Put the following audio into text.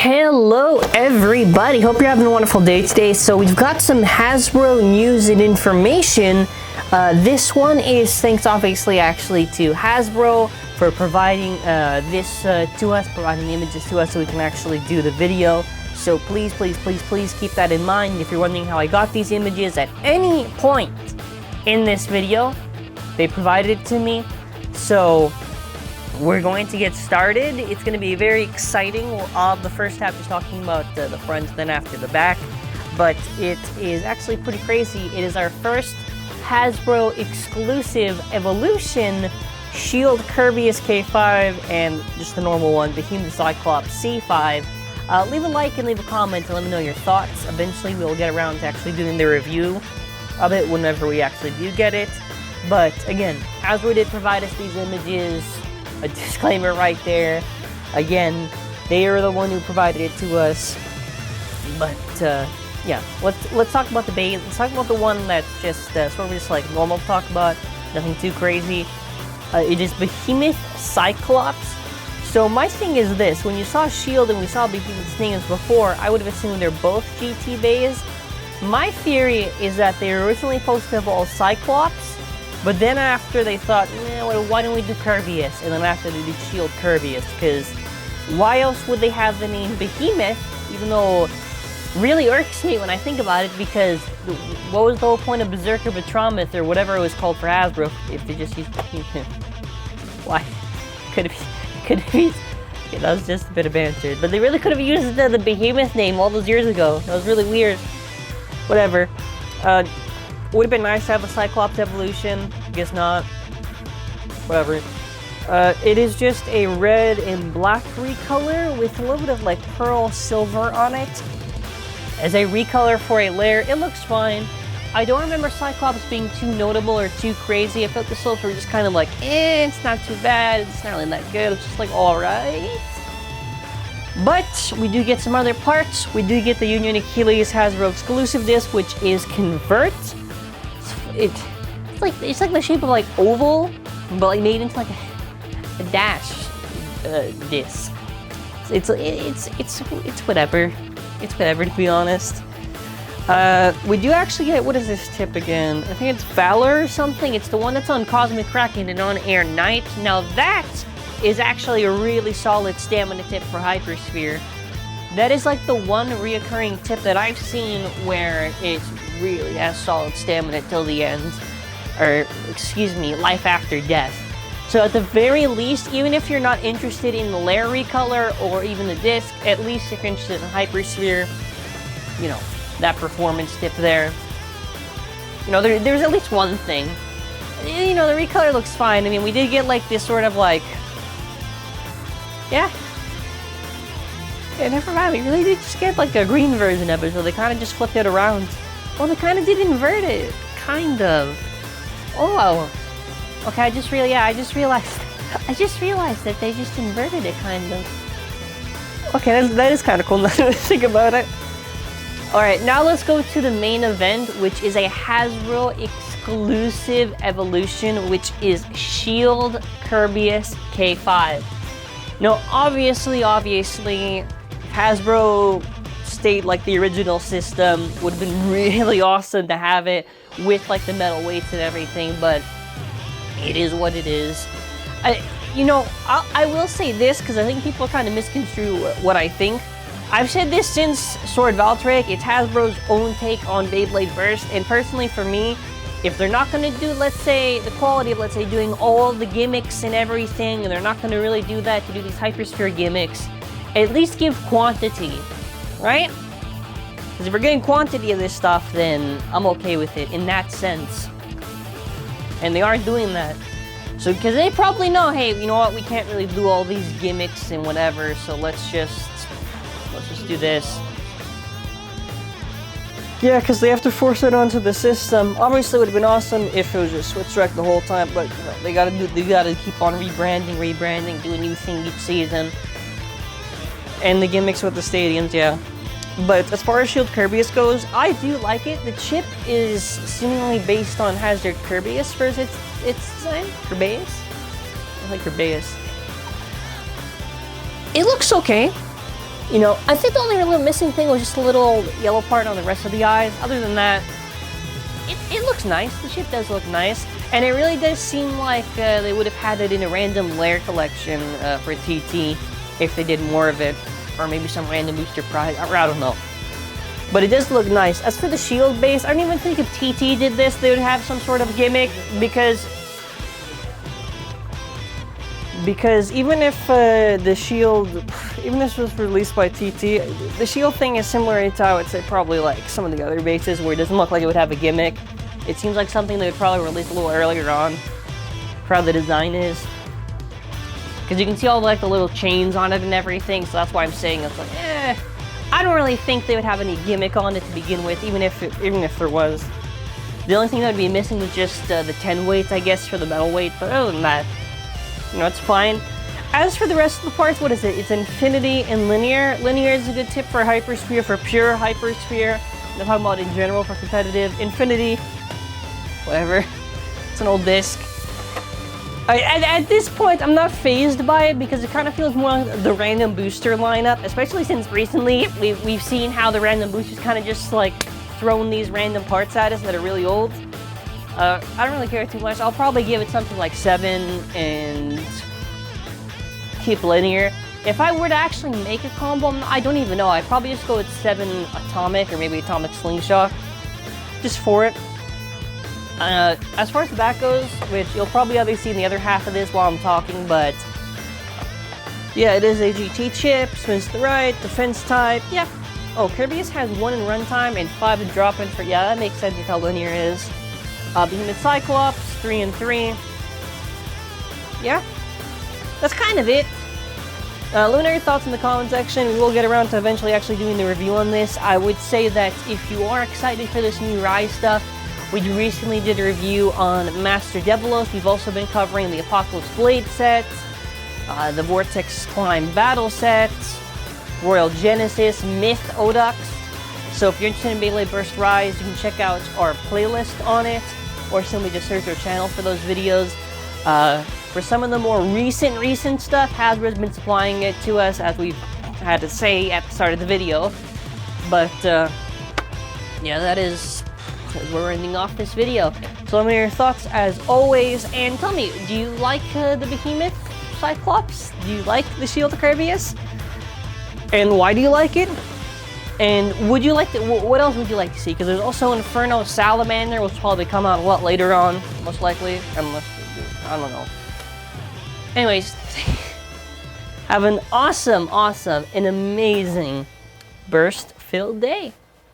Hello everybody, hope you're having a wonderful day today. So we've got some Hasbro news and information. This one is thanks obviously actually to Hasbro for providing this to us, providing the images to us so we can actually do the video. So please keep that in mind. If you're wondering how I got these images at any point in this video, they provided it to me. So we're going to get started. It's going to be very exciting. The first half is talking about the front, then after the back. But it is actually pretty crazy. It is our first Hasbro exclusive Evolution Sheild Kerbeus K5 and just the normal one, Behemoth Cyclops C5. Leave a like and leave a comment and let me know your thoughts. Eventually we'll get around to actually doing the review of it whenever we actually do get it. But again, Hasbro did provide us these images. A disclaimer right there. Again, they are the one who provided it to us. But yeah, let's talk about the base. Let's talk about the one that's just sort of just like normal to talk about. Nothing too crazy. It is Behemoth Cyclops. So my thing is this: when you saw Sheild and we saw Behemoth's names before, I would have assumed they're both GT bays. My theory is that they were originally supposed to have all Cyclops. But then after they thought, well, why don't we do Kerbeus? And then after they did Sheild Kerbeus, because why else would they have the name Behemoth? Even though it really irks me when I think about it, because what was the whole point of Berserker Betromoth or whatever it was called for Hasbro if they just used Behemoth? Why? Could it be? Okay, that was just a bit of banter. But they really could have used the Behemoth name all those years ago. That was really weird. Whatever. Would have been nice to have a Cyclops evolution. Guess not. Whatever. It is just a red and black recolor with a little bit of like pearl silver on it. As a recolor for a layer, it looks fine. I don't remember Cyclops being too notable or too crazy. I felt the silver just kind of like, it's not too bad. It's not really that good. It's just like, alright. But we do get some other parts. We do get the Union Achilles Hasbro exclusive disc, which is Convert. It's like the shape of like oval, but like made into like a dash disc. It's whatever. It's whatever, to be honest. We do actually get, what is this tip again? I think it's Valor or something. It's the one that's on Cosmic Kraken and on Air Knight. Now that is actually a really solid stamina tip for Hypersphere. That is like the one reoccurring tip that I've seen where it really has solid stamina till the end. Or, excuse me, life after death. So at the very least, even if you're not interested in the layer recolor or even the disc, at least if you're interested in Hypersphere, you know, that performance tip there. You know, there's at least one thing. You know, the recolor looks fine. I mean, we did get like this sort of like, yeah, never mind, we really did just get like a green version of it, so they kind of just flipped it around. Well, they kind of did invert it, kind of. Oh, okay, I just realized that they just inverted it, kind of. Okay, that is kind of cool now that I think about it. Alright, now let's go to the main event, which is a Hasbro exclusive evolution, which is Sheild Kerbeus K5. Now, obviously, Hasbro stayed like the original system. Would have been really awesome to have it with like the metal weights and everything, but it is what it is. I will say this because I think people kind of misconstrue what I think. I've said this since Sword Valtryek. It's Hasbro's own take on Beyblade Burst, and personally for me, if they're not going to do, let's say, the quality of, let's say, doing all the gimmicks and everything, and they're not going to really do that to do these Hypersphere gimmicks, at least give quantity, right? Because if we're getting quantity of this stuff, then I'm okay with it in that sense. And they aren't doing that. So, because they probably know, hey, you know what, we can't really do all these gimmicks and whatever, so let's just do this. Yeah, because they have to force it onto the system. Obviously, it would have been awesome if it was just Switch Direct the whole time, but you know, they gotta keep on rebranding, do a new thing each season. And the gimmicks with the stadiums, yeah. But as far as Sheild Kerbeus goes, I do like it. The chip is seemingly based on Hazard Kerbeus for its design. Kerbeus? I like Kerbeus. It looks okay. You know, I think the only little missing thing was just a little yellow part on the rest of the eyes. Other than that, it looks nice. The ship does look nice. And it really does seem like they would have had it in a random lair collection for TT if they did more of it. Or maybe some random booster prize. I don't know. But it does look nice. As for the Sheild base, I don't even think if TT did this, they would have some sort of gimmick. Because even if the Sheild, even if this was released by TT, the Sheild thing is similar to, I would say, probably like some of the other bases where it doesn't look like it would have a gimmick. It seems like something they would probably release a little earlier on for how the design is. Because you can see all like the little chains on it and everything, so that's why I'm saying it's like, I don't really think they would have any gimmick on it to begin with, even if there was. The only thing that would be missing was just the 10 weight, I guess, for the metal weight, but other than that, you know, it's fine. As for the rest of the parts, what is it? It's Infinity and Linear. Linear is a good tip for Hypersphere, for pure Hypersphere. I'm talking about in general for competitive. Infinity, whatever. It's an old disc. At this point, I'm not fazed by it because it kind of feels more like the random booster lineup, especially since recently we've seen how the random boosters kind of just like throwing these random parts at us that are really old. I don't really care too much. I'll probably give it something like 7 and keep Linear. If I were to actually make a combo, I don't even know. I'd probably just go with 7 Atomic or maybe Atomic Slingshot, just for it. As far as the back goes, which you'll probably obviously see in the other half of this while I'm talking, but yeah, it is a GT chip, spins to the right, defense type, yeah. Oh, Kerbeus has 1 in runtime and 5 in drop-in for, yeah, that makes sense with how Linear is. Behemoth Cyclops, 3 and 3. Yeah, that's kind of it. Let me know your thoughts in the comment section. We will get around to eventually actually doing the review on this. I would say that if you are excited for this new Rise stuff, we recently did a review on Master Devilos. We've also been covering the Apocalypse Blade set, the Vortex Climb Battle set, Royal Genesis, Myth Odux. So if you're interested in Beyblade Burst Rise, you can check out our playlist on it, or simply just search our channel for those videos. For some of the more recent stuff, Hasbro's been supplying it to us, as we've had to say at the start of the video. But yeah, that is where we're ending off this video. So let me know your thoughts as always, and tell me, do you like the Behemoth Cyclops? Do you like the Sheild Kerbeus? And why do you like it? And would you like to, what else would you like to see? Because there's also Inferno Salamander, which will probably come out a lot later on, most likely, unless, I don't know. Anyways, have an awesome, and amazing burst-filled day.